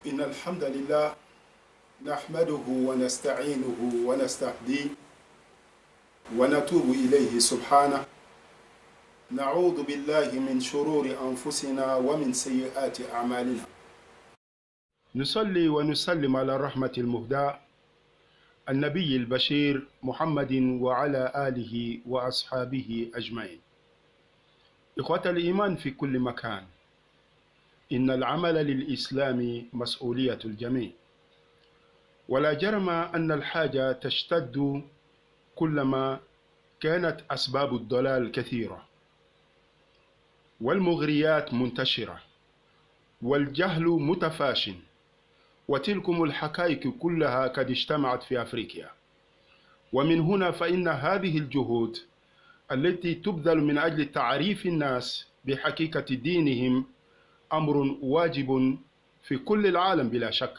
إن الحمد لله نحمده ونستعينه ونستهديه ونتوب إليه سبحانه. نعوذ بالله من شرور أنفسنا ومن سيئات أعمالنا. نصلي ونسلم على الرحمة المهداة النبي البشير محمد وعلى آله وأصحابه أجمعين. إخوة الإيمان في كل مكان، إن العمل للإسلام مسؤولية الجميع، ولا جرم أن الحاجة تشتد كلما كانت أسباب الضلال كثيرة والمغريات منتشرة والجهل متفاش، وتلكم الحقائق كلها قد اجتمعت في أفريقيا. ومن هنا فإن هذه الجهود التي تبذل من أجل تعريف الناس بحقيقة دينهم أمر واجب في كل العالم بلا شك،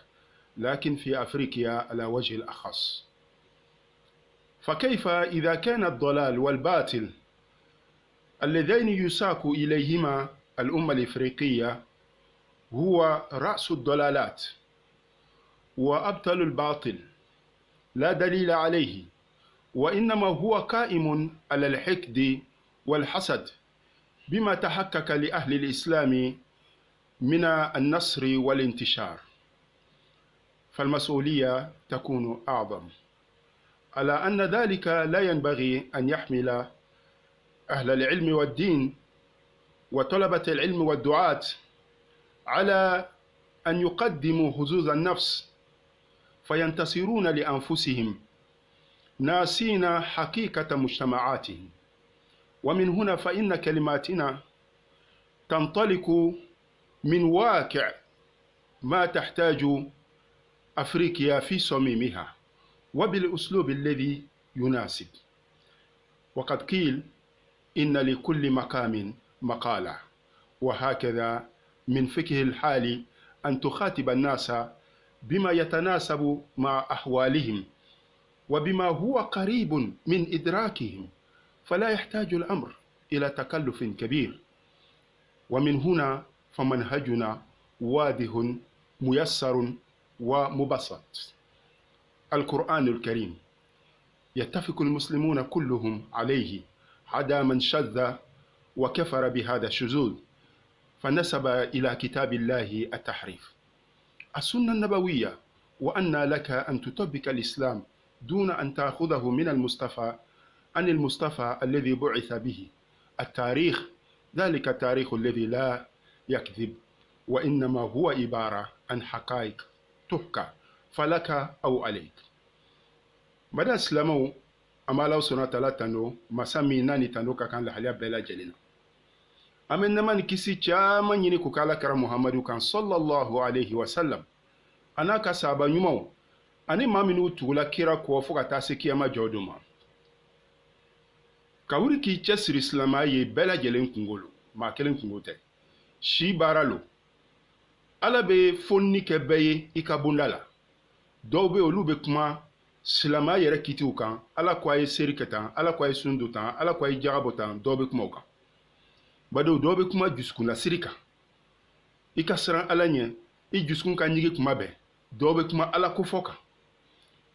لكن في أفريقيا على وجه الأخص. فكيف إذا كان الضلال والباطل اللذين يساق إليهما الأمة الإفريقية هو رأس الضلالات وأبطل الباطل لا دليل عليه، وإنما هو قائم على الحقد والحسد بما تحقق لأهل الإسلام من النصر والانتشار، فالمسؤولية تكون أعظم، على أن ذلك لا ينبغي أن يحمل أهل العلم والدين وطلبة العلم والدعاة على أن يقدموا هزوز النفس فينتصرون لأنفسهم ناسين حقيقة مجتمعاتهم. ومن هنا فإن كلماتنا تنطلق من واقع ما تحتاج أفريقيا في صميمها وبالأسلوب الذي يناسب. وقد قيل إن لكل مقام مقالة، وهكذا من فقه الحال أن تخاطب الناس بما يتناسب مع أحوالهم وبما هو قريب من إدراكهم، فلا يحتاج الأمر إلى تكلف كبير. ومن هنا فمنهجنا واضح ميسر ومبسط. القرآن الكريم يتفق المسلمون كلهم عليه عدا من شذ وكفر بهذا الشذوذ فنسب إلى كتاب الله التحريف. السنة النبوية وأن لك أن تطبق الإسلام دون أن تأخذه من المصطفى عن المصطفى الذي بعث به. التاريخ ذلك التاريخ الذي لا يكذب، وإنما هو عبارة عن حقائق تحكى فلك أو عليك. بدا سلامو أما لو سنة تلاتانو مسامي ناني تانو كان لحليا بلا جلنا أمن نمان كيسي چاما يني كوكالا كرا محمد كان صلى الله عليه وسلم أنا كسابا نيمو أني ما منو تولا كيرا كوفو كتاسي كيما جودوما كاوري كي چسر إسلامي بلا جلن كنغولو ما كلن كنغوتي شي بارالو ala be fonni ke beye ikabundala dobe olu be kuma silama yɛrɛ kitiw kan, ala ko a ye seri kɛ tan, ala ko a ye sundu tan, ala ko a ye jagabɔ tan, dɔw be kuma o kan. Badenw dɔw be kuma jusukunna siri kan, i ka siran ala ɲɛ, i jusukun ka ɲigi kuma bɛɛ, dɔw be kuma ala kofɔ kan.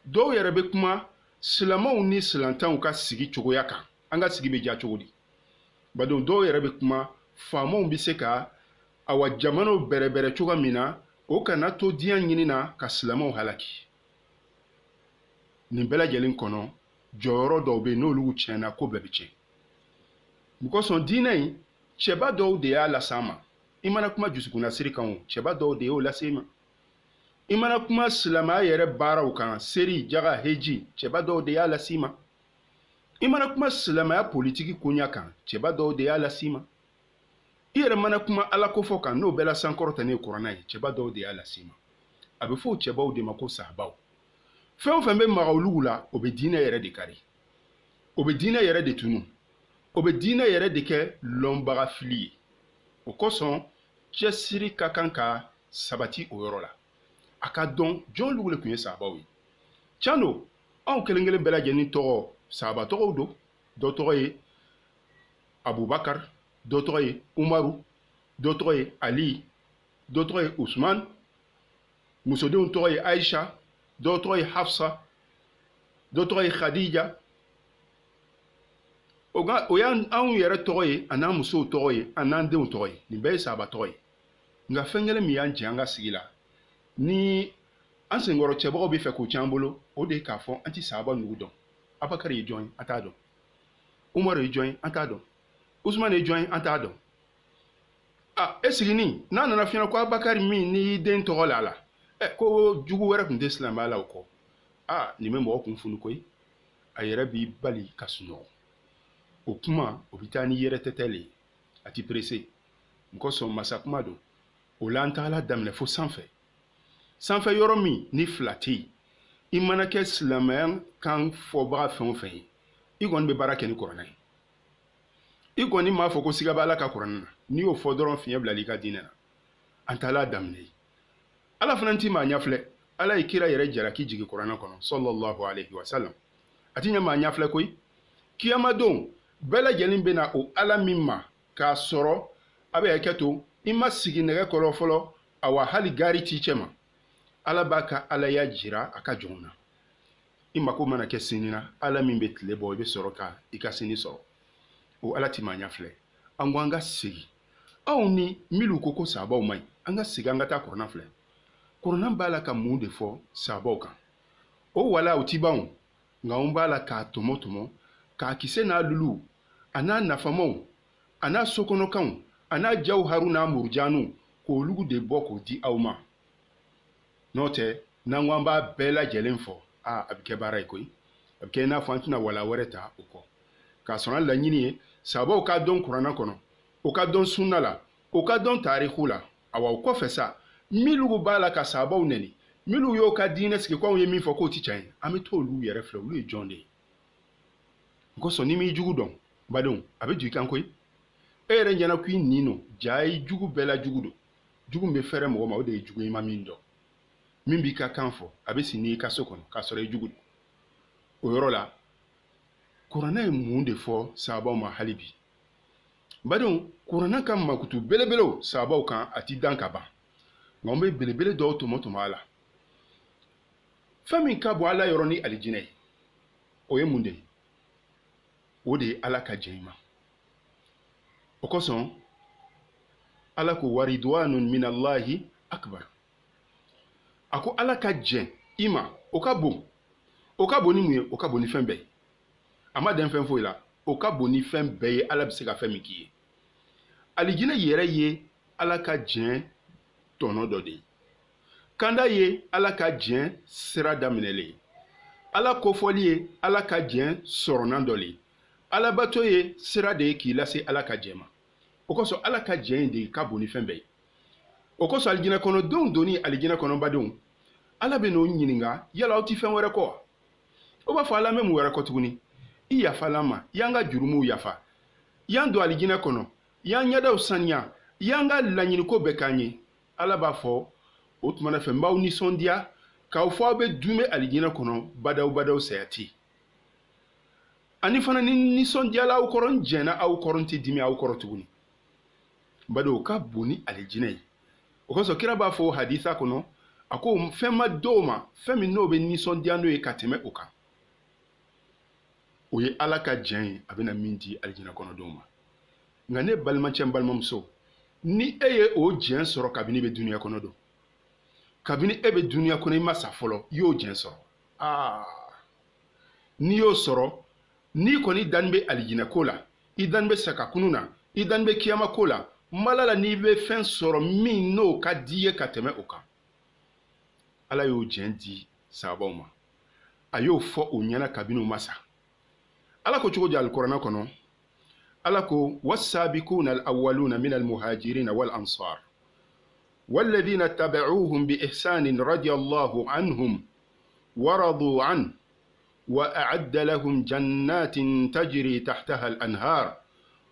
Dɔw yɛrɛ be kuma silamaw ni silantanw ka sigi cogoya kan, an ka sigi be ja cogo di. Badenw dɔw yɛrɛ be kuma faamaw be se ka awa jamanaw bɛrɛbɛrɛ coga min na o kana to diɲɛ ɲini na ka silamaw halaki. Nin bɛɛ lajɛlen kɔnɔ jɔyɔrɔ dɔw be n'olu tiɲɛna ko bɛɛ bi tiɲɛ. O kosɔn diinɛ in cɛba dɔw de y'a las'an ma. I mana kuma jusukunna siri kan o, cɛba dɔw de y'o lase i ma. I mana kuma silamaya yɛrɛ baaraw kan, seri, jaga, heji, cɛba dɔw de y'a lase i ma. I mana kuma silamaya politiki koɲa kan, cɛba dɔw de y'a lase i ma. I yɛrɛ mana kuma ala kofɔ kan n'o bɛɛ la sankɔrɔta ne kuranna ye, cɛba dɔw de y'a lase i ma. A bɛ fɔ o cɛbaw de ma ko sahabaw. Fɛn o fɛn bɛ maga olugu la o bɛ diinɛ yɛrɛ de kari, o bɛ diinɛ yɛrɛ de tunu, o bɛ diinɛ yɛrɛ de kɛ lɔnbaga fili ye. O kosɔn cɛsiri ka kan ka sabati o yɔrɔ la. A ka dɔn jɔn lugu le tun ye sahabaw ye. Tiɲɛ don anw kelen kelen bɛɛ lajɛlen tɔgɔ sahaba tɔgɔw don. Dɔ tɔgɔ ye Abubakar, dɔ tɔgɔ ye Umaru, dɔ tɔgɔ ye Ali, dɔ tɔgɔ ye Usman, musodenw tɔgɔ ye Aisha, dɔw tɔgɔ ye Hafsa, dɔw tɔgɔ ye Khadija. O y'anw yɛrɛ tɔgɔ ye a n'an musow tɔgɔ ye a n'an denw tɔgɔ ye. Nin bɛɛ ye sahaba tɔgɔ ye. Nka fɛn kelen min y'an jɛ an ka sigi la ni an senkɔrɔ cɛbagaw bɛ fɛ k'o tiɲɛ an bolo, o de ye k'a fɔ an tɛ sahaba nugu dɔn. Abubakar ye jɔn ye an t'a dɔn. Umar ye jɔn ye an t'a dɔn. Usman ye jɔn ye an t'a dɔn. E sigini n'a nana f'i ɲɛna ko Abubakar min n'i y'i den tɔgɔ la ko jugu wɛrɛ tun tɛ silamɛya la o kɔ. Nin bɛ mɔgɔ kun funu koyi. A yɛrɛ b'i bali ka sunɔgɔ. O kuma o bɛ taa ni yɛrɛ tɛtɛ le ye. A ti pressé. N kosɔn masa kuma don. O la an tagala daminɛ fo sanfɛ. Sanfɛ yɔrɔ min ni fila tɛ yen. I mana kɛ silamɛya kan fɔbaga fɛn o fɛn ye, i kɔni bɛ baara kɛ ni kuranɛ ye. I kɔni m'a fɔ ko siga b'a la ka kuranɛ na. N'i y'o fɔ dɔrɔn fiɲɛ bilali ka diinɛ na. An tagala daminɛ ye. Ala fana ti maa ɲɛ filɛ. Ala ye kira yɛrɛ jalaki jigin kuranɛ kɔnɔ sallallahu alayhi wa sallam. A ti ɲɛ maa ɲɛ filɛ koyi. Kiyamadenw bɛɛ lajɛlen bɛ na o Ala min ma k'a sɔrɔ a bɛ hakɛ to i ma sigi nɛgɛ kɔrɔ fɔlɔ awa hali gari t'i cɛ ma. Ala b'a ka Alaya jira a ka jɔnw na. I mako mana kɛ sini na Ala min bɛ tile bɔ i bɛ sɔrɔ ka i ka sini sɔrɔ. O Ala ti maa ɲɛ filɛ. An ko an ka segin. Anw ni minnu ko sahabaw man ɲi an ka segin an ka taa kuranɛ filɛ. Kuranɛ b'a la ka mun de fɔ sahabaw kan. O wala o ti ban nka anw b'a la k'a tɔmɔ tɔmɔ k'a kisɛ n'a lulu a n'a nafamaw a n'a sokɔnɔkanw a n'a jawharu n'a murjanu k'olu de bɔ k'o di aw ma. N'o tɛ n'an ko an b'a bɛɛ lajɛlen fɔ a bɛ kɛ baara ye koyi. A bɛ kɛ i n'a fɔ an tɛna wala wɛrɛ ta o kɔ. K'a sɔrɔ an laɲini ye sahabaw k'a dɔn kuranɛ kɔnɔ, o ka dɔn sunna la, o ka dɔn taarikhu la. Awa o kɔfɛ sa minnu b'a la ka sahabaw nɛni, minnu y'o ka diinɛ sigi k'anw ye min fɔ k'o ti tiɲɛ ye, an bɛ to olu yɛrɛ filɛ olu ye jɔn de ye. O kosɔn n'i m'i jugu dɔn badenw a bɛ jigin i kan koyi. E yɛrɛ ɲɛna k'i nin don jaa i jugu bɛɛ la jugu don. Jugu min bɛ fɛrɛ mɔgɔ ma o de ye jugu i ma min dɔn. Min b'i ka kan fɔ a bɛ si n'i ka so kɔnɔ k'a sɔrɔ i jugu don. O yɔrɔ la kuranɛ ye mun de fɔ sahabaw ma hali bi. Badenw kuranɛ ka makutu belebelew sahabaw kan a ti dan ka ban. Nka an bɛ belebele dɔw tɔmɔ tɔmɔ a la. Fɛn min ka bɔ Ala yɔrɔ ni alijinɛ ye o ye mun de ye? O de ye Ala ka jɛn i ma. O kosɔn Ala ko waridwanun minallahi akbar. A ko Ala ka jɛn i ma o ka bon. O ka bon ni mun ye? O ka bon ni fɛn bɛɛ ye. A ma dan fɛn foyi la. O ka bon ni fɛn bɛɛ ye Ala bɛ se ka fɛn min k'i ye. Alijinɛ yɛrɛ ye Ala ka jɛn tɔnɔ dɔ de ye. Kanda ye Ala ka jɛn sira daminɛlen ye. Ala kofɔli ye Ala ka jɛn sɔrɔnan dɔ le ye. Ala bato ye sira de ye k'i lase Ala ka jɛn ma. O kosɔn Ala ka jɛn de ka bon ni fɛn bɛɛ ye. O kosɔn alijinɛ kɔnɔdenw donni alijinɛ kɔnɔ badenw Ala bɛ n'o ɲininka yala aw ti fɛn wɛrɛ kɔ wa? O b'a fɔ Ala bɛ mun wɛrɛ kɔ tuguni? I yafala ma, i y'an ka jurumuw yafa. I y'an don alijinɛ kɔnɔ, i y'an ɲɛdaw saniya, i y'an ka laɲiniko bɛɛ k'an ye. Ala b'a fɔ o tuma na fɛ n b'aw nisɔndiya k'aw fɔ aw bɛ dun bɛ alijinɛ kɔnɔ badaw saya tɛ. Ani fana ni nisɔndiyala aw kɔrɔ n jɛnna aw kɔrɔ n tɛ dimi aw kɔrɔ tuguni. Badenw o ka bon ni alijinɛ ye. O kosɔn kira b'a fɔ hadisa kɔnɔ a ko fɛn ma d'o ma fɛn min n'o bɛ nisɔndiya n'o ye ka tɛmɛ o kan. O ye Ala ka jɛn ye a bɛna min di alijinɛ kɔnɔdenw ma. Nka ne balimacɛ n balimamuso ni e ye o jɛn sɔrɔ kabini bɛ duniya kɔnɔ don. Kabini e bɛ duniya kɔnɔ i ma sa fɔlɔ i y'o jɛn sɔrɔ. N'i y'o sɔrɔ n'i kɔni dani bɛ alijinɛ ko la i dani bɛ sakakunu na i dani bɛ kiyama ko la mala la n'i bɛ fɛn sɔrɔ min n'o ka di ye ka tɛmɛ o kan. Ala y'o jɛn di sahabaw ma. A y'o fɔ o ɲɛna kabini u ma sa. Ala ko cogo di alikuranɛ kɔnɔ? Ala ko wasaabikuuna al-awwaluuna mina al-muhaajiriina wal-ansaar والذين اتبعوهم بإحسان رضي الله عنهم ورضوا عنه وأعد لهم جنات تجري تحتها الأنهار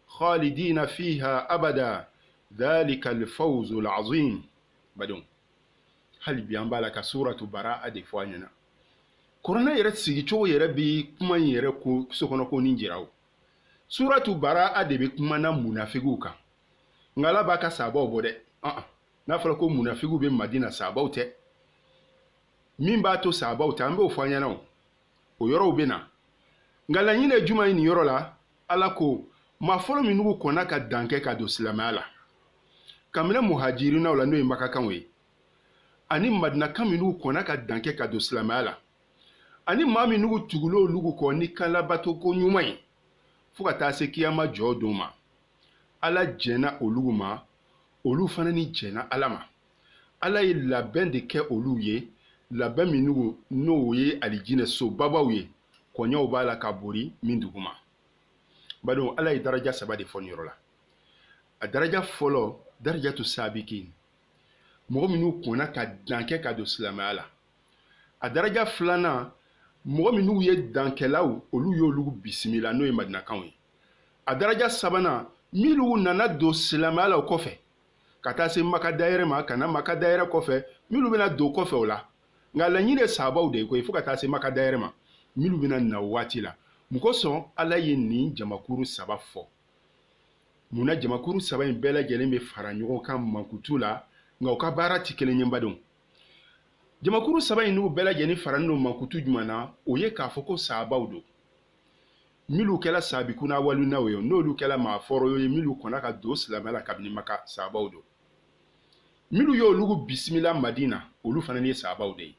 خالدين فيها أبدا ذلك الفوز العظيم. بدون هل بيانبالك سورة براءة دفواننا Kurana yɛrɛ sigicogo yɛrɛ bi kuma in yɛrɛ ko sokɔnɔ ko ni jiraw. Suratu Baraa de bɛ kuma na munafigiw kan. Nka Ala b'a ka sahabaw bɔ dɛ. N'a fɔra ko munafigiw bɛ Madina sahabaw tɛ. min b'a to sabaw tɛ an b'o fɔ an ɲɛna o yɔrɔw bɛ na nka laɲini ye jumɛn ye nin yɔrɔ la ala ko maa fɔlɔ min n'u kɔnna ka dan kɛ ka don silamɛya la kabini muhajirinaw la n'o ye makakanw ye ani madinakan min n'u kɔnna ka dan kɛ ka don silamɛya la ani maa min n'u tugula olu kɔ ni kalabato ko ɲuman ye fo ka taa se kiyama jɔ don ma ala jɛnna olu ma olu fana ni jɛnna ala ma ala ye labɛn de kɛ olu ye labɛn min n'o ye alijinɛ sobabaw ye kɔɲɔw b'a la ka bori min dugu ma badon ala ye daraja saba de fɔ nin yɔrɔ la a daraja fɔlɔ darajatu sabikin mɔgɔ minnu kɔnna ka dan kɛ ka don silamɛya la a daraja filanan mɔgɔ minnu ye dankɛlaw olu y'olu bisimila n'o ye madinakanw ye a daraja sabanan minnu nana don silamɛya la o kɔfɛ ka taa se maka dayɛrɛ ma ka na maka dayɛrɛ kɔfɛ minnu bɛna don kɔfɛ o la nka laɲini ye sabaw de ye koyi fo ka taa se maka dayɛrɛ ma minnu bɛna na waati la mun kosɔn ala ye nin jamakuru saba fɔ munna jamakuru saba in bɛɛ lajɛlen bɛ fara ɲɔgɔn kan mankutu la nka u ka baara tɛ kelen ye badenw jamakuru saba in n'u bɛɛ lajɛlen faralen don mankutu jumɛn na o ye k'a fɔ ko sabaw don minnu kɛra sabikuna walinaw ye n'olu kɛra maa fɔlɔ ye minnu kɔnna ka don silamɛya la kabini maka sabaw don minnu y'olu bisimila madina olu fana ye sabaw de ye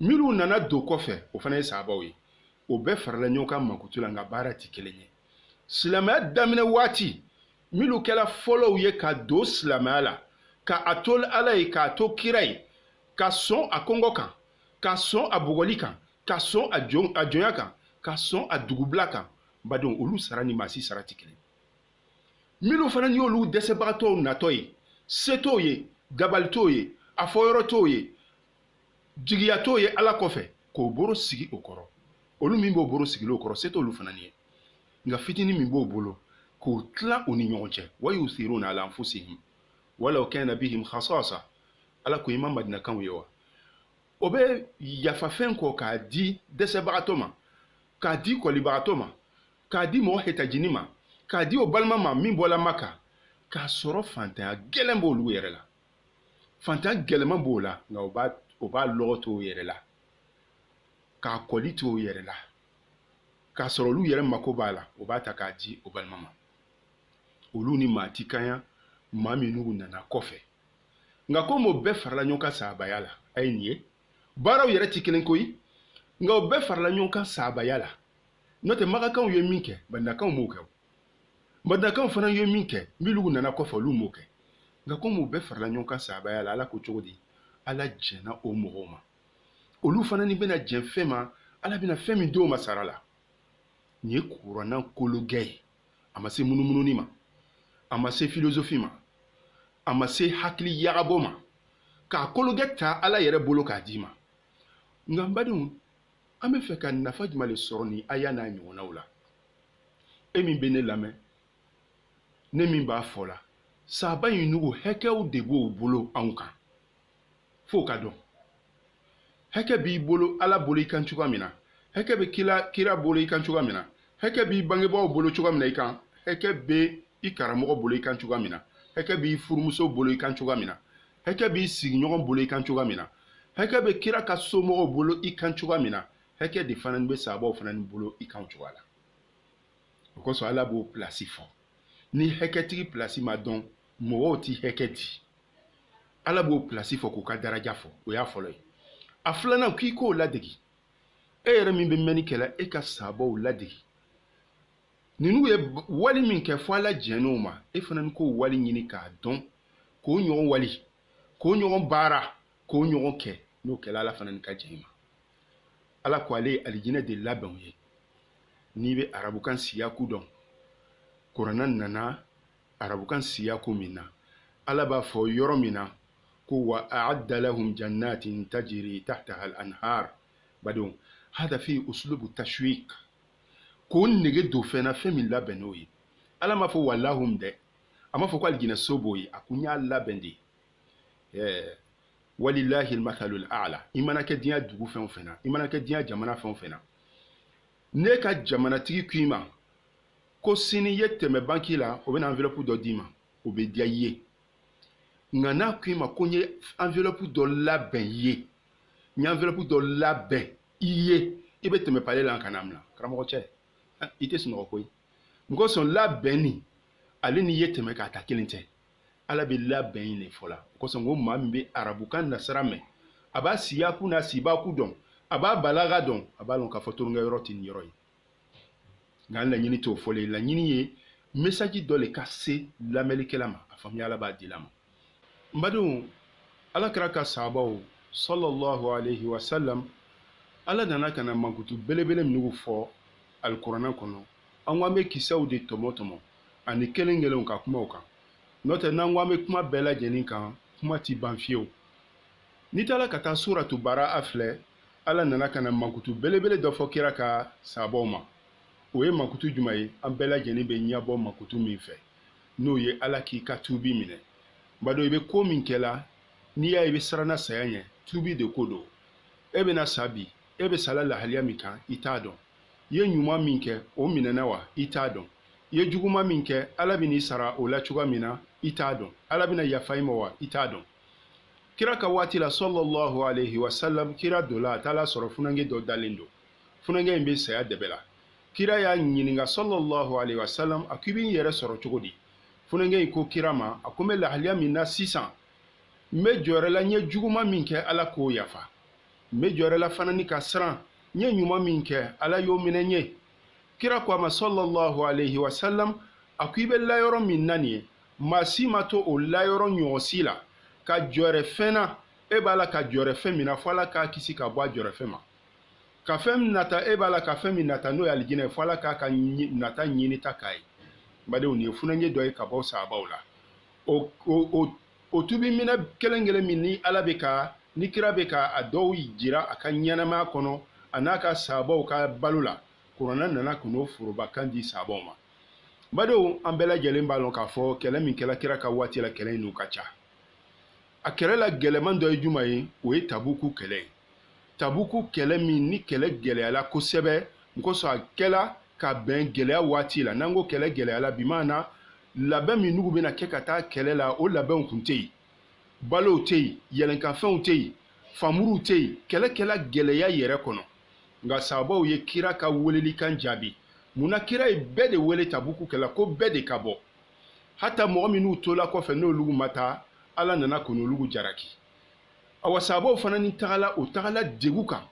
minnu nana don kɔfɛ o fana ye sabaw ye o bɛɛ farala ɲɔgɔn kan mankutu la nka baara tɛ kelen ye silamɛya daminɛ waati minnu kɛra fɔlɔw ye ka don silamɛya la ka a to ala ye k'a to kira ye ka sɔn a kɔngɔ kan ka sɔn a bugɔli kan ka sɔn a jonya kan ka sɔn a dugubila kan badenw olu sara ni maasi sara tɛ kelen minnu fana y'olu dɛsɛbagatɔw natɔ ye se t'o ye dabali t'o ye a fɔyɔrɔ t'o ye jigiya t'o ye ala kɔfɛ k'o boro sigi o kɔrɔ olu min b'o boro sigi o kɔrɔ se t'olu fana ye nka fitinin min b'o bolo k'o tila u ni ɲɔgɔn cɛ wa yusiruna ala anfusihim walaw kana bihim khasasa ala ko ima madinakanw ye wa o bɛ yafafɛn kɔ k'a di dɛsɛbagatɔ ma k'a di kɔlibagatɔ ma k'a di mɔgɔ hetajini ma k'a di o balima ma min bɔla maka k'a sɔrɔ fantanya gɛlɛn b'olu yɛrɛ la fantanya gɛlɛman b'o la nka o b'a lɔgɔ to o yɛrɛ la k'a kɔli to o yɛrɛ la k'a sɔrɔ olu yɛrɛ mako b'a la o b'a ta k'a di o balima ma olu ni maa ti kanya maa minnu nana kɔfɛ nka komi o bɛɛ farala ɲɔgɔn kan sahabaya la a ye nin ye baaraw yɛrɛ ti kelen koyi nka o bɛɛ farala ɲɔgɔn kan sahabaya la n'o tɛ makakanw ye min kɛ madinakanw m'o kɛ madinakanw fana ye min kɛ minnu nana kɔfɛ olu m'o kɛ nka komi o bɛɛ farala ɲɔgɔn kan sahabaya la ala ko cogo di ala jɛnna o mɔgɔw ma olu fana ni bɛna jɛn fɛn ma ala bɛna fɛn min d'o ma sara la nin ye kuranna kologɛ ye a ma se munumununi ma a ma se filozofi ma a ma se hakili yagabɔ ma k'a kologɛ ta ala yɛrɛ bolo k'a d'i ma nka n badenw an bɛ fɛ ka nafa jumɛn de sɔrɔ ni aya n'a ɲɔgɔnnaw la e min bɛ ne lamɛn ne min b'a fɔ la sahaba in n'u hakɛw de b'o bolo anw kan f'o ka dɔn hakɛ b'i bolo ala bolo i kan cogoya min na hakɛ bɛ kira bolo i kan cogoya min na hakɛ b'i bangebaaw bolo cogoya min na i kan hakɛ bɛ i karamɔgɔ bolo i kan cogoya min na hakɛ b'i furumuso bolo i kan cogoya min na hakɛ b'i sigiɲɔgɔn bolo i kan cogoya min na hakɛ bɛ kira ka somɔgɔw bolo i kan cogoya min na hakɛ de fana bɛ sahabaw fana bolo i kan cogoya la o kosɔn ala b'o pilasi fɔ ni hakɛtigi pilasi ma dɔn mɔgɔw ti hakɛ di ala b'o pilasi fɔ k'u ka daraja fɔ o y'a fɔlɔ ye a filanan k'i k'o ladegi e yɛrɛ min bɛ mɛnni kɛla e ka sahabaw ladegi ninnu ye wali min kɛ fɔ ala jɛn'o ma e fana ni k'o wali ɲini k'a dɔn k'o ɲɔgɔn wali k'o ɲɔgɔn baara k'o ɲɔgɔn kɛ n'o kɛla ala fana ni ka jɛn ma ala ko ale ye alijinɛ de labɛn ye n'i bɛ arabukan siyaku dɔn kuranna nana arabukan siyaku min na ala b'a fɔ yɔrɔ min na ko wa a'adda lahum jannatin tajri tahtaha al-anhar badenw hada fi uslubu tashwik k'o nege don fɛn na fɛn min labɛn n'o ye ala m'a fɔ walahum dɛ a m'a fɔ ko alijinɛ so b'o ye a ko n y'a labɛn de walilahi al-mathalul a'la i mana kɛ diɲɛ dugu fɛn o fɛn na i mana kɛ diɲɛ jamana fɛn o fɛn na ne ka jamanatigi k'i ma ko sini ye tɛmɛ banki la o bɛna enveloppe dɔ d'i ma o bɛ diya i ye nka n'a k'i ma ko n ye enveloppe dɔ labɛn i ye ni enveloppe dɔ labɛn i ye i bɛ tɛmɛ pale la kana mina karamɔgɔ cɛ i tɛ sunɔgɔ koyi mɔgɔ sɔn labɛn nin ale ni ye tɛmɛ k'a ta kelen tɛ ala bɛ labɛn in de fɔ la o kosɔn ko maa min bɛ arabukan nasara mɛn a b'a siyaku n'a sibaku dɔn a b'a balaga dɔn a b'a dɔn k'a fɔ tulonkɛ yɔrɔ tɛ nin yɔrɔ ye nka an laɲini t'o fɔlen laɲini ye message dɔ le ka se lamɛnnikɛla ma a faamuyala b'a dila ma n badenw ala kɛra ka sahabaw sallallahu alayhi wa sallam ala nana ka na mankutu belebele minnu fɔ alikuranɛ kɔnɔ an ko an bɛ kisɛw de tɔmɔ ani kelen kelenw ka kumaw kan n'o tɛ n'an ko an bɛ kuma bɛɛ lajɛlen kan kuma ti ban fiyewu n'i taara ka taa suratu bara a filɛ ala nana ka na mankutu belebele dɔ fɔ kira ka sahabaw ma o ye mankutu jumɛn ye an bɛɛ lajɛlen bɛ ɲɛbɔ mankutu min fɛ n'o ye ala k'i ka tuubi minɛ bado i bɛ ko min kɛla n'i y'a ye i bɛ siran na saya ɲɛ tuubi de ko don e bɛna sa bi e bɛ sala lahaliya min kan i t'a dɔn i ye ɲuman min kɛ o minɛna wa i t'a dɔn i ye juguman min kɛ ala bɛ n'i sara o la cogoya min na i t'a dɔn ala bɛna yafa i ma wa i t'a dɔn kira ka waati la sallallahu alayhi wa sallam kira dɔ la a taala sɔrɔ funange dɔ dalen don funange in bɛ saya dɛbɛ la kira y'a ɲininka sallallahu alayhi wa sallam a ko i b'i yɛrɛ sɔrɔ cogo di funange in ko kira ma a ko n bɛ lahaliya min na sisan n bɛ jɔyɔrɔ la n ye juguman min kɛ ala k'o yafa n bɛ jɔyɔrɔ la fana ni ka siran n ye ɲuman min kɛ ala y'o minɛ n ye kira ko a ma sallallahu alayhi wa sallam a ko i bɛ layɔrɔ min na nin ye maa si ma to o layɔrɔ ɲɔgɔnsi la ka jɔyɔrɔ fɛn na e b'a la ka jɔyɔrɔ fɛn min na fo ala k'a kisi ka bɔ a jɔyɔrɔ fɛn ma ka fɛn nata e b'a la ka fɛn min nata n'o ye alijinɛ fo ala k'a ka nata ɲini ta k'a ye badenw nin ye funange dɔ ye ka bɔ sahabaw la o tubi minɛ kelen kelen min ni ala bɛ ka ni kira bɛ ka a dɔw jira a ka ɲɛnamaya kɔnɔ a n'a ka sahabaw ka balo la kuranɛ nana ka n'o forobakan di sahabaw ma badenw an bɛɛ lajɛlen b'a dɔn k'a fɔ kɛlɛ min kɛla kira ka waati la kɛlɛ in n'u ka ca a kɛlɛ la gɛlɛman dɔ ye jumɛn ye o ye tabuku kɛlɛ ye tabuku kɛlɛ min ni kɛlɛ gɛlɛyala kosɛbɛ kosɔn a kɛla ka bɛn gɛlɛya waati la n'an ko kɛlɛ gɛlɛyala bi maana labɛn min n'u bɛna kɛ ka taa kɛlɛ la o labɛnw kun tɛ yen balow tɛ yen yɛlɛnkanfɛnw tɛ yen famuruw tɛ yen kɛlɛ kɛla gɛlɛya yɛrɛ kɔnɔ nka sahabaw ye kira ka welelikan jaabi munna kira ye bɛɛ de wele tabuku kɛlɛ ko bɛɛ de ka bɔ hata mɔgɔ minnu tola kɔfɛ n'olu ma taa ala nana ka n'olu jaraki awa sahabaw fana ni tagala o tagala degu kan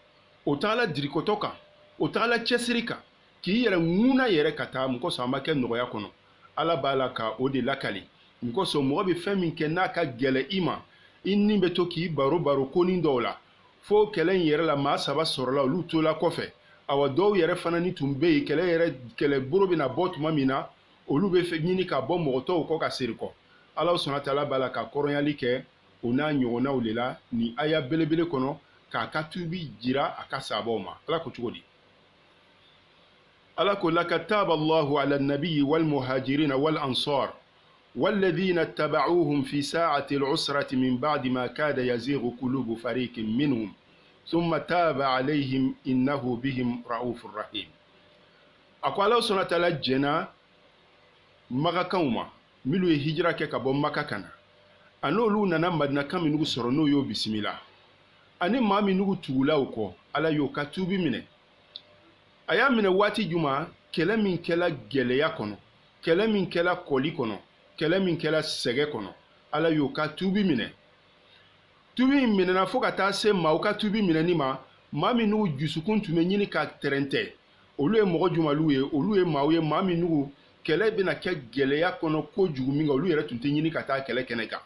o tagala dirikɔtɔ kan o tagala cɛsiri kan k'i yɛrɛ ŋuna yɛrɛ ka taa mun kosɔn a ma kɛ nɔgɔya kɔnɔ ala b'a la ka o de lakali mun kosɔn mɔgɔ bɛ fɛn min kɛ n'a ka gɛlɛ i ma i ni bɛ to k'i baro konin dɔw la fo kɛlɛ in yɛrɛ la maa saba sɔrɔla olu tola kɔfɛ awa dɔw yɛrɛ fana ni tun bɛ yen kɛlɛbolo bɛna bɔ tuma min na olu bɛ fɛ ɲini ka bɔ mɔgɔ tɔw kɔ ka seri kɔ ala sɔnna taala b'a la ka kɔrɔnyali kɛ o n'a ɲɔgɔnnaw de la ni aya belebele kɔnɔ k'a ka tubi jira a ka sahabaw ma ala ko cogo di ala ko laqad taba allahu ala nabiyyi wal muhajirina wal ansar والذين اتبعوهم في ساعة العسرة من بعد ما كاد يزيغ قلوب فريق منهم ثم تاب عليهم إنه بهم رؤوف رحيم أقول الله سبحانه وتعالى جنا مغا كوما ملو هجرة كبو مكا كان أنو لو نانا مدنا كامي نغو سرنو يو بسم الله أني مامي نغو تولا وكو على يو كتوبي منه أيا من واتي جمعة كلامين كلا جليا كونو كلامين كلا كولي كونو kɛlɛ min kɛla sɛgɛ kɔnɔ ala y'o ka tubi minɛ tubi minɛna fo ka taa se maaw ka tubi minɛni ma maa min n'u dusukun tun bɛ ɲini ka tɛrɛntɛ olu ye mɔgɔ jumalu ye olu ye maaw ye maa min n'u kɛlɛ bɛna kɛ gɛlɛya kɔnɔ kojugu min kan olu yɛrɛ tun tɛ ɲini ka taa kɛlɛ kɛnɛ kan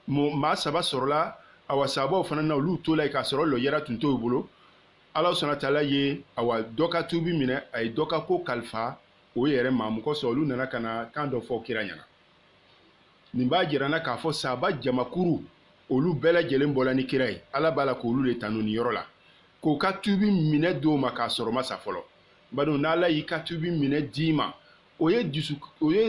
maa saba sɔrɔla awa sabaw fana na olu tola yen k'a sɔrɔ lɔyara tun t'o bolo ala sɔnna taala ye awa dɔ ka tubi minɛ a ye dɔ ka ko kalifa o yɛrɛ ma mun kosɔn olu nana ka na kan dɔ fɔ kira ɲɛna nin b'a jira na k'a fɔ sahaba jamakuru olu bɛɛ lajɛlen bɔla ni kira ye ala b'a la k'olu de tanu nin yɔrɔ la k'o ka tubi minɛ d'o ma k'a sɔrɔ ma sa fɔlɔ bado n'ala y'i ka tubi minɛ d'i ma o ye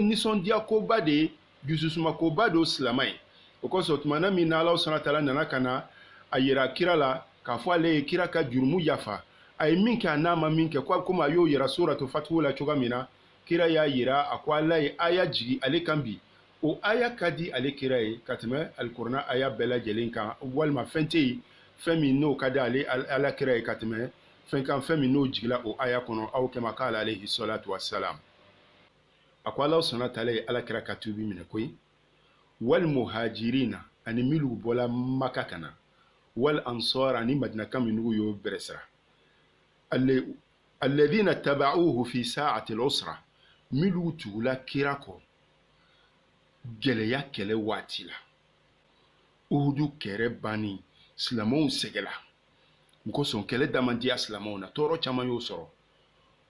nisɔndiya koba de ye dususuma koba de o silamɛ ye o kosɔn tumana min na ala sɔnna taala nana ka na a yira kira la k'a fɔ ale ye kira ka jurumu yafa a ye min kɛ a n'a ma min kɛ komi a y'o yira suratu fatihu la cogoya min na kira y'a yira a ko ala ye aya jigi ale kan bi o aya ka di ale kira ye ka tɛmɛ alikuranɛ aya bɛɛ lajɛlen kan walima fɛn tɛ yen fɛn min n'o ka di ale alakira ye ka tɛmɛ fɛn kan fɛn min n'o jigila o aya kɔnɔ aw kɛma k'ale alayhi salatu wassalam. A ko Alahu subhanahu wa ta'ala ye alakira ka tubi minɛ koyi. Wal muhajirina ani minnu bɔla Maka kana, wal ansara ani madinaka minnu y'o bɛrɛsira. Alladhina taba'uhu fi sa'ati al-usra, minnu tugula kira kɔ gɛlɛya kɛlɛ waati la. Uhudu kɛrɛ banni silamɛw sɛgɛla. O kosɔn kɛlɛ da man diya silamɛw na, tɔɔrɔ caman y'o sɔrɔ.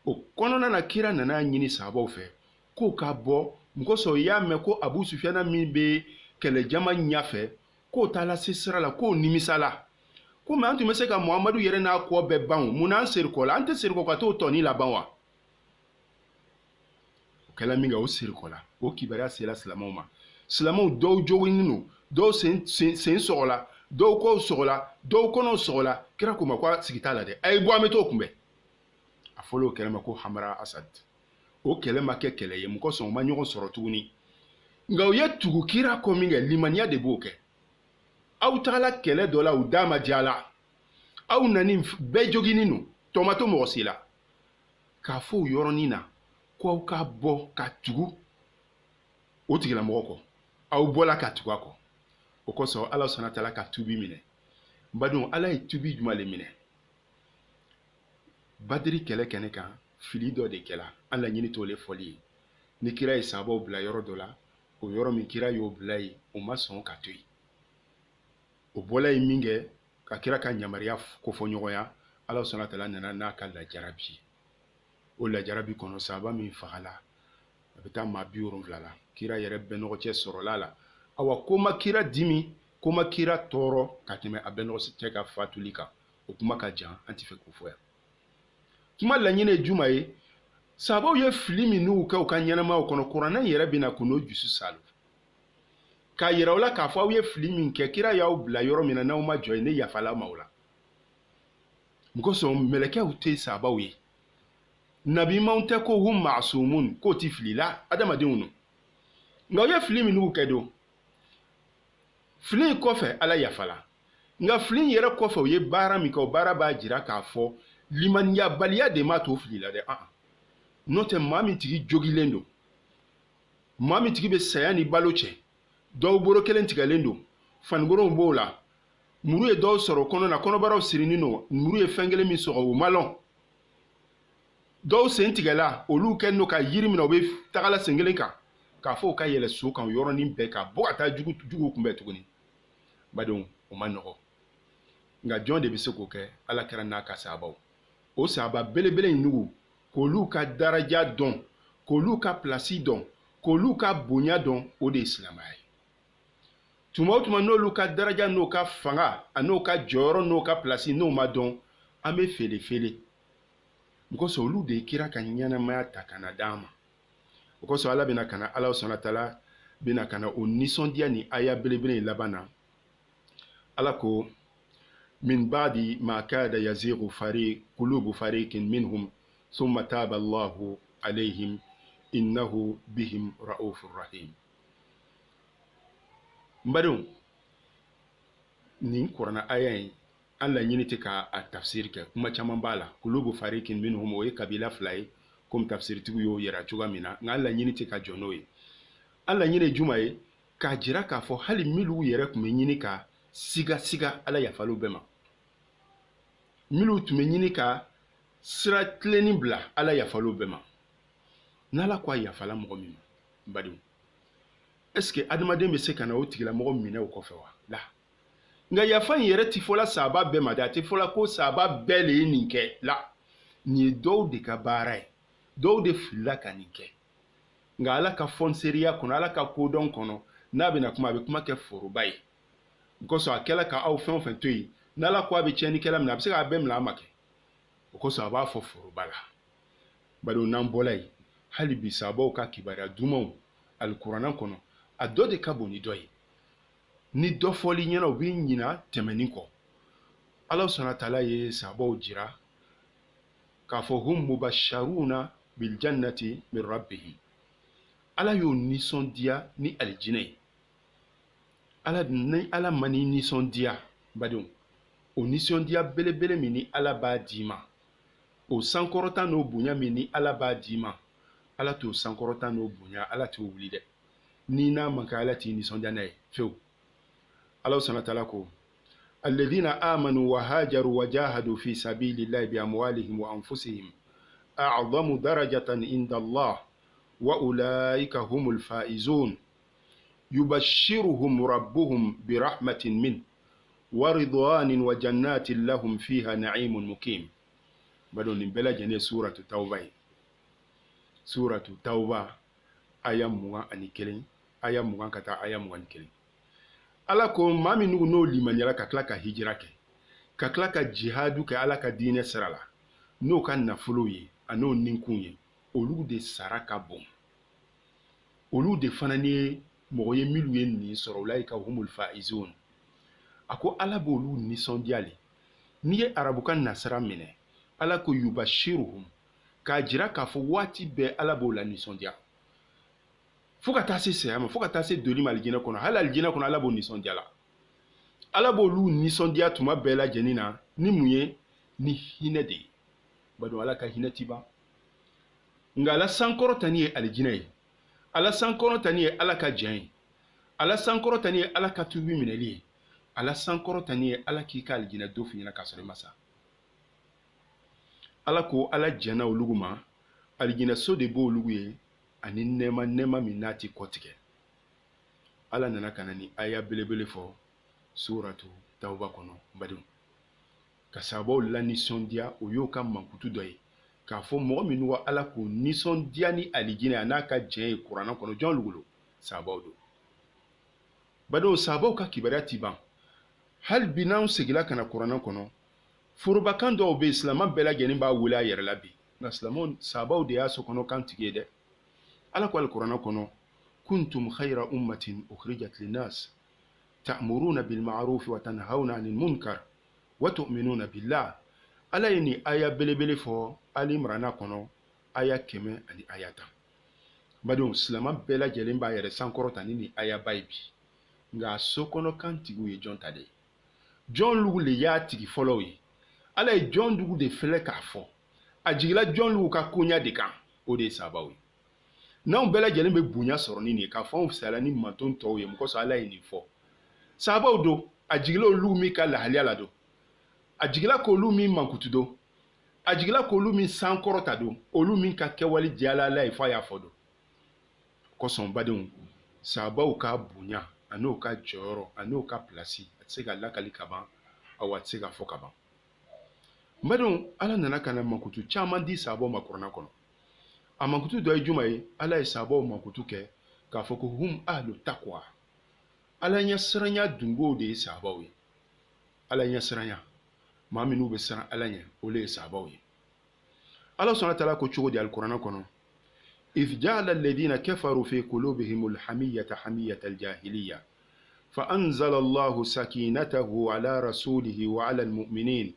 O kɔnɔna na kira nana ɲini sahabaw fɛ k'o ka bɔ, o kosɔn y'a mɛn ko Abu Sufyana min bɛ kɛlɛ jama ɲɛfɛ k'o taala se sira la k'o nimisala. Ko mɛ an tun bɛ se ka Muhamadu yɛrɛ n'a kɔ bɛɛ ban o, mun na an serikɔ la? An tɛ serikɔ ka t'o tɔni laban wa? O kɛla min kɛ o serikɔ la, o kibaruya sera silamɛw ma. Silamɛw dɔw joginen don, dɔw sen sɔgɔla, dɔw kɔw sɔgɔla, dɔw kɔnɔw sɔgɔla. Kira ko ma ko a sigi t'a la dɛ, a ye bɔ an bɛ t'o kunbɛn. A fɔlɔ o kɛlɛ ma ko Hamra Asad. O kɛlɛ ma kɛ kɛlɛ ye, mun kosɔn u ma ɲɔgɔn sɔrɔ tuguni. Nka u ye tugu kira kɔ min kɛ, limaniya de b'o kɛ. Aw tagala kɛlɛ dɔ la u da ma diya la, aw nani bɛɛ joginen don, tɔ ma to mɔgɔ si la. K'a fɔ o yɔrɔnin na ko aw ka bɔ ka tugu o tigilamɔgɔ kɔ, aw bɔla ka tugu a kɔ. O kosɔn Ala sɔnna Taala ka tubi minɛ. Badenw, Ala ye tubi jumɛn de minɛ? Badiri kɛlɛ kɛnɛ kan fili dɔ de kɛla, an laɲini t'o le fɔli ye. Ni kira ye sahabaw bila yɔrɔ dɔ la, o yɔrɔ min kira y'o bila yen, o ma sɔn ka to yen. O bɔla ye min kɛ ka kira ka yamaruya kofɔ ɲɔgɔnya, Ala sɔnna Taala nana n'a ka lajarabi ye. O lajarabi kɔnɔ sahaba min fagala a bɛ taa maa 70 la. Kira yɛrɛ bɛnɔgɔ cɛ sɔrɔla la. Awa ko ma kira dimi, ko ma kira tɔɔrɔ ka tɛmɛ a bɛnɔgɔ cɛ ka fatuli kan. O kuma ka jan, an tɛ fɛ k'o fɔ yan. Kuma laɲini ye juma ye? Sahabaw ye fili min n'u kɛ u ka ɲɛnamaw kɔnɔ, kuranɛ yɛrɛ bɛna ko n'o dusu salo. K'a yira u la k'a fɔ aw ye fili min kɛ, kira y'aw bila yɔrɔ min na n'aw ma jɔ ye, ne yafala ma o la. Mun kosɔn mɛlɛkɛw tɛ sahabaw ye. Nabimaw tɛ ko hum ma'sumun, k'o ti fili la, adamadenw no. Nka u ye fili min n'u kɛ don. Fili in kɔfɛ Ala yafala. Nka fili in yɛrɛ kɔfɛ u ye baara min kɛ, o baara b'a jira k'a fɔ limaniyabaliya de m'a to fili la dɛ. N'o tɛ maa min tigi jogilen don, maa min tigi bɛ saya ni balo cɛ, dɔw bolo kelen tigɛlen don, fanigorow b'o la, muru ye dɔw sɔrɔ kɔnɔ na, kɔnɔbaraw sirinin don, muru ye fɛn kelen min sɔgɔ o ma lɔn. Dɔw sen tigɛla, olu kɛlen don ka yiri minɛ, u bɛ tagala sen kelen kan, k'a fɔ u ka yɛlɛ so kan yɔrɔnin bɛɛ ka bɔ ka taa jugu kunbɛn tuguni. Badenw, o ma nɔgɔ. Nka jɔn de bɛ se k'o kɛ? Ala kɛra n'a ka sahabaw. O sahaba belebele in nugu, k'olu ka daraja dɔn, k'olu ka plasi dɔn, k'olu ka bonya dɔn, o de ye silamɛya ye. Tuma o tuma n'olu ka daraja n'o ka fanga, a n'o ka jɔyɔrɔ n'o ka plasi n'o ma dɔn, an bɛ fele. O kosɔn olu de ye kira ka ɲɛnamaya ta ka na d'an ma. O kosɔn Ala bɛna ka na, Ala sɔnna Taala bɛna ka na o nisɔndiya ni aya belebele in laban na. Ala ko min ba'di ma kada yazighu qulubu fariqin minhum thumma taba Allahu alayhim innahu bihim ra'ufur rahim. Mbadon, nin kuranna aya in an laɲini tɛ ka a tafsir kɛ, kuma caman b'a la. Qulubu fariqin minhum o ye kabila fila ye, comme tafsirtigiw y'o yira cogoya min na, nka an laɲini tɛ ka jɔ n'o ye. An laɲini ye juma ye? K'a jira k'a fɔ hali minnu yɛrɛ tun bɛ ɲini ka siga Ala yafal'u bɛɛ ma. Minnu tun bɛ ɲini ka sira tilennin bila, Ala yafal'u bɛɛ ma. N'Ala ko a yafala mɔgɔ min ma, n badenw, est-ce que adamaden bɛ se ka na o tigilamɔgɔ minɛ o kɔfɛ wa? La. Nka yafa in yɛrɛ ti fɔla sahaba bɛɛ ma dɛ, a ti fɔla ko sahaba bɛɛ de ye nin kɛ. La. Nin ye dɔw de ka baara ye, dɔw de filila ka nin kɛ. Nka Ala ka fɔnseriya kɔnɔ, Ala ka kodɔn kɔnɔ, n'a bɛna kuma a bɛ kuma kɛ foroba ye. O kosɔn a kɛla ka aw fɛn o fɛn to yen, n'Ala ko a bɛ tiɲɛnikɛla minɛ, a bɛ se k'a bɛɛ minɛ a ma kɛ. O kosɔn a b'a fɔ foroba la. Bari n'an bɔla yen, hali bi sahabaw ka kibaruya dumanw alikuranɛ kɔnɔ, a dɔ de ka bon ni dɔ ye. Ni dɔ fɔli ɲɛna u bɛ ɲina tɛmɛnin kɔ. Ala sɔnna Taala ye sahabaw jira k'a fɔ hum mubasharuna bil jannati min rabbihim. Ala y'o nisɔndiya ni alijinɛ ye. Ala ma ni nisɔndiya, badenw, o nisɔndiya belebele min ni Ala b'a d'i ma, o sankɔrɔta n'o bonya min ni Ala b'a d'i ma, Ala t'o sankɔrɔta n'o bonya, Ala t'o wuli dɛ. N'i n'a man kɛ Ala t'i nisɔndiya n'a ye fewu. Ala subahanahu wa taala ko alladhina amanu wa hajaru wa jahadu fi sabilillahi bi amwalihim wa anfusihim a'zamu darajatan inda Allah wa ulaika humul faizun yubashshiruhum rabbuhum bi rahmatin min wa ridwanin wa jannatin lahum fiha na'imun mukim. Badon nin bɛɛ lajɛlen suratu tawba ye. Suratu tawba aya 21 aya 20 ka taa aya 21. Ala ko maa min n'o limaniyara ka tila ka hijira kɛ, ka tila ka jihadu kɛ Ala ka diinɛ sira la, n'o ka nafolo ye a n'o ninkun ye, olu de sara ka bon. Olu de fana ni mɔgɔ ye minnu ye nin sɔrɔ, ulaika humul faizun. A ko Ala b'olu nisɔndiya le. N'i ye arabukan nasara minɛ, Ala ko yubashiruhum, k'a jira k'a fɔ waati bɛɛ Ala b'o la nisɔndiya. Fo ka taa se saya ma, fo ka taa se doli ma alijinɛ kɔnɔ, hali alijinɛ kɔnɔ Ala b'o nisɔndiya la. Ala b'olu nisɔndiya tuma bɛɛ lajɛlen na ni mun ye? Ni hinɛ de ye. Badon Ala ka hinɛ ti ban. Nka Ala sankɔrɔtani ye alijinɛ ye. Ala sankɔrɔtani ye Ala ka jɛn ye. Ala sankɔrɔtani ye Ala ka tubi minɛli ye. Ala sankɔrɔtani ye Ala k'i ka alijinɛ do f'i ɲɛna k'a sɔrɔ i ma sa. Ala ko Ala jɛnna olugu ma, alijinɛ so de b'o olugu ye, ani nɛɛma min n'a ti kɔtigɛ. Ala nana ka na ni aya belebele fɔ suratu tawba kɔnɔ badenw. Ka sababu la nisɔndiya, o y'o ka mankutu dɔ ye. K'a fɔ mɔgɔ min wa Ala ko nisɔndiya ni alijinɛ a n'a ka jɛn ye kuranɛ kɔnɔ, jɔn lugolo? Sababu do. Badenw, sababu ka kibaruya ti ban. Hali bi n'anw segila ka na kuranɛ kɔnɔ, forobakan dɔw bɛ yen silamɛ bɛɛ lajɛlen b'a wele a yɛrɛ la bi. Nka silamɛw sababu de y'a sokɔnɔ kan tigi ye dɛ. Ala ko alikuranɛ kɔnɔ kuntum khayra ummatin ukhrijat linnas ta'muruna bil ma'ruf wa tanhauna 'anil munkar wa tu'minuna billah. Ala ye nin aya belebele fɔ Ali Imran kɔnɔ aya 100 ani aya 10. Badenw, silamɛ bɛɛ lajɛlen b'a yɛrɛ sankɔrɔta ni nin aya ba ye bi. Nka a sokɔnɔ kan tigiw ye jɔn ta de ye? Jɔn lugu le y'a tigi fɔlɔw ye. Ala ye jɔn dugu de filɛ k'a fɔ. A jigila jɔn lugu ka koɲa de kan. O de ye sababu ye. N'anw bɛɛ lajɛlen bɛ bonya sɔrɔ ni nin ye, k'a fɔ anw fisayala ni manton tɔw ye, mɔgɔ sɔrɔ Ala ye nin fɔ. Sababu don, a jigila olu min ka lahaliya la don. A jigila k'olu min mankutu don. A jigila k'olu min sankɔrɔta don. Olu min ka kɛwale diyala Ala ye fɔ a y'a fɔ don. Kosɔn badenw, sababu ka bonya, a n'o ka jɔyɔrɔ, a n'o ka pilasi, a tɛ se ka lakali ka ban, awa a tɛ se ka fɔ ka ban. Badenw, Ala nana ka na mankutu caman di sababu ma kuranɛ kɔnɔ. A mankutu dɔ ye juma ye? Ala ye sababu mankutu kɛ k'a fɔ ko hum ahlu taqwa. Ala ɲɛ siranya dungow de ye sababu ye. Ala ɲɛ siranya, maa minnu bɛ siran Ala ɲɛ, olu ye sababu ye. Ala subhanahu wa ta'ala ko cogo di alikuranɛ kɔnɔ? إذ جعل الذين كفروا في قلوبهم الحمية حمية الجاهلية فأنزل الله سكينته على رسوله وعلى المؤمنين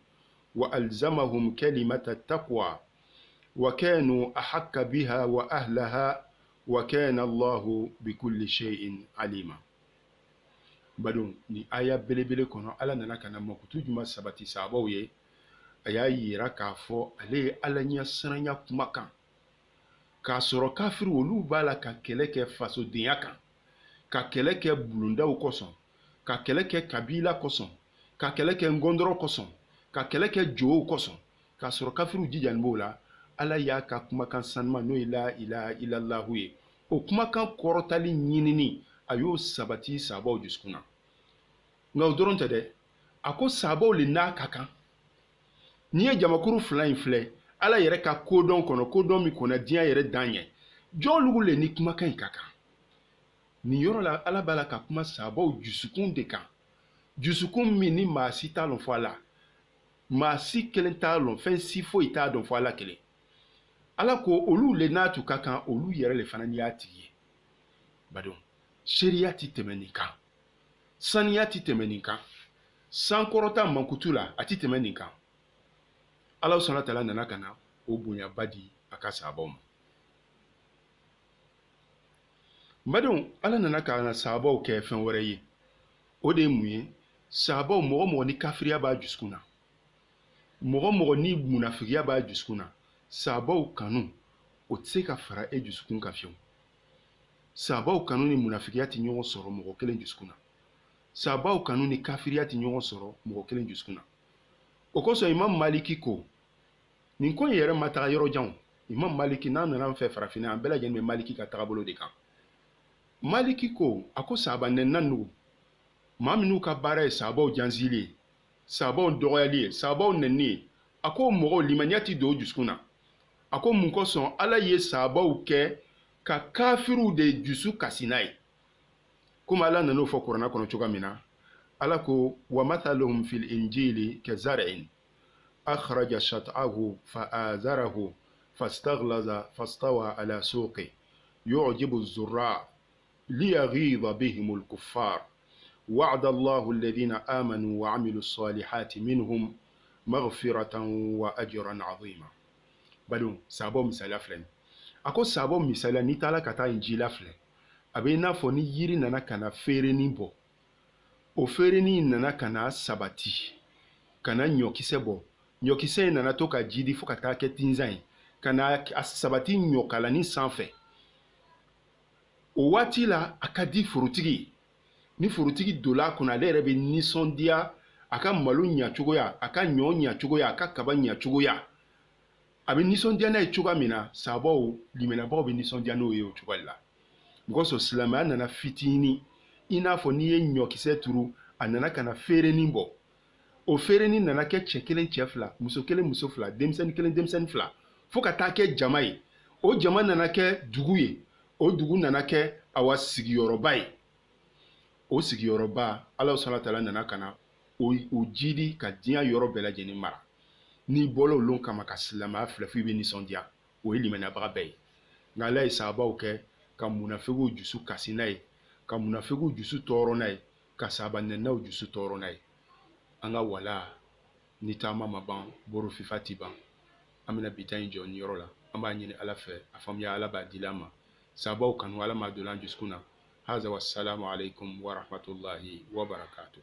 وألزمهم كلمة التقوى وكانوا أحق بها وأهلها وكان الله بكل شيء عليما. Badon ni aya belebele kɔnɔ Ala nana ka na mankutu juma sabati sababu ye, a y'a yira k'a fɔ ale ye Ala ɲɛ siranya kumakan. K'a sɔrɔ kafiri olu b'a la ka kɛlɛ kɛ fasodenya kan, ka kɛlɛ kɛ bulondaw kosɔn, ka kɛlɛ kɛ kabila kosɔn, ka kɛlɛ kɛ ngɔndɔrɔ kosɔn, ka kɛlɛ kɛ jow kosɔn, k'a sɔrɔ kafiriw jijani b'o la. Ala y'a ka kumakan sanuma n'o ye la ilaha illallahu ye. O kumakan kɔrɔtali ɲinini a y'o sabati sababu dusukun na. Nka o dɔrɔn tɛ dɛ, a ko sababu le n'a ka kan. N'i ye jamakuru fila in filɛ Ala yɛrɛ ka kodɔn kɔnɔ, kodɔn min kɔnɔ diɲɛ yɛrɛ dan ɲɛ, jɔn lugu le ni kumakan in ka kan. Nin yɔrɔ la Ala b'a la ka kuma sababu dusukun de kan. Dusukun min ni maa si t'a dɔn fɔ Ala, maa si kelen t'a dɔn, fɛn si foyi t'a dɔn fɔ Ala kelen. Ala ko olu le n'a tun ka kan, olu yɛrɛ le fana y'a tigi ye. Badon, seereya ti tɛmɛ nin kan, saniya ti tɛmɛ nin kan, sankɔrɔta mankutu la a ti tɛmɛ nin kan. Ala subhanahu wa ta'ala nana ka na o bonyaba di a ka sahabaw ma. Badon, Ala nana ka na sahabaw kɛ fɛn wɛrɛ ye. O de ye mun ye? sahabaw mɔgɔ mɔgɔ ni kafiriya b'a dusukun na mɔgɔ mɔgɔ ni munafigiya b'a dusukun na sahabaw kanu o tɛ se ka fara e dusukun kan fiyewu sahabaw kanu ni munafigiya tɛ ɲɔgɔn sɔrɔ mɔgɔ kelen dusukun na sahabaw kanu ni kafiriya tɛ ɲɔgɔn sɔrɔ mɔgɔ kelen dusukun na o kosɔn imam maliki ko nin ko in yɛrɛ ma taga yɔrɔ jan imam maliki n'an nana an fɛ farafinna an bɛɛ lajɛlen bɛ maliki ka tagabolo de kan maliki ko a ko sahaba nɛnina nugu maa minnu ka baara ye sahabaw janzili ye sahabaw dɔgɔyali ye sahabaw nɛnini ye a ko mɔgɔw limaniya tɛ don o dusukun na a ko mun kosɔn ala ye sahabaw kɛ ka kafiriw de dusu kasi n'a ye komi ala nan'o fɔ kuranɛ kɔnɔ cogoya min na ala ko wa mathaluhum fil injili ka zar'in akhraja shat'ahu fa'azarahu fastaghlaza fastawa ala suqi yu'jibu az-zurra liyaghiza bihim al-kuffar وعد الله الذين آمنوا وعملوا الصالحات منهم مغفرة وأجرا عظيما بدون سابو مثال فلان أكو سابو مثال نتالا كتا إنجيلا فلان أبي نافو ni yiri nana kana feereni bɔ o feereni nana kana sabati kana ɲɔkisɛ bɔ ɲɔkisɛ in nana to ka jidi fo ka taa kɛ tinzan ye kana a sabati ɲɔkalani sanfɛ o waati la a ka di forotigi ni forotigi dola kunna ale yɛrɛ bɛ nisɔndiya a ka malo ɲacogoya a ka ɲɔ ɲacogoya a ka kaba ɲacogoya a bɛ nisɔndiya n'a ye cogoya min na sahabaw liminabaw bɛ nisɔndiya n'o ye o cogoya la mɔgɔ sɔrɔ silamɛya nana fitinin i n'a fɔ n'i ye ɲɔkisɛ turu a nana kana feerenin bɔ o feerenin nana kɛ cɛ kelen cɛ fila muso kelen muso fila denmisɛnnin kelen denmisɛnnin fila fo ka taa kɛ jama ye o jama nana kɛ dugu ye o dugu nana kɛ awa sigiyɔrɔba ye o sigiyɔrɔba ala subahana wataala nana ka na o jidi ka diɲɛ yɔrɔ bɛɛ lajɛlen mara n'i bɔla olu kama ka silamɛya filɛ fo i bɛ nisɔndiya o ye limaniyabaga bɛɛ ye nka ala ye sahabaw kɛ ka munafigiw dusu kasi n'a ye ka munafigiw dusu tɔɔrɔ n'a ye ka sahaba nɛninaw dusu tɔɔrɔ n'a ye an ka wala ni taama ma ban boro fifa ti ban an bɛna bi ta in jɔ nin yɔrɔ la an b'a ɲini ala fɛ a faamuya ala b'a dila an ma sahabaw kanu ala m'a don an dusukun na هذا والسلام عليكم ورحمة الله وبركاته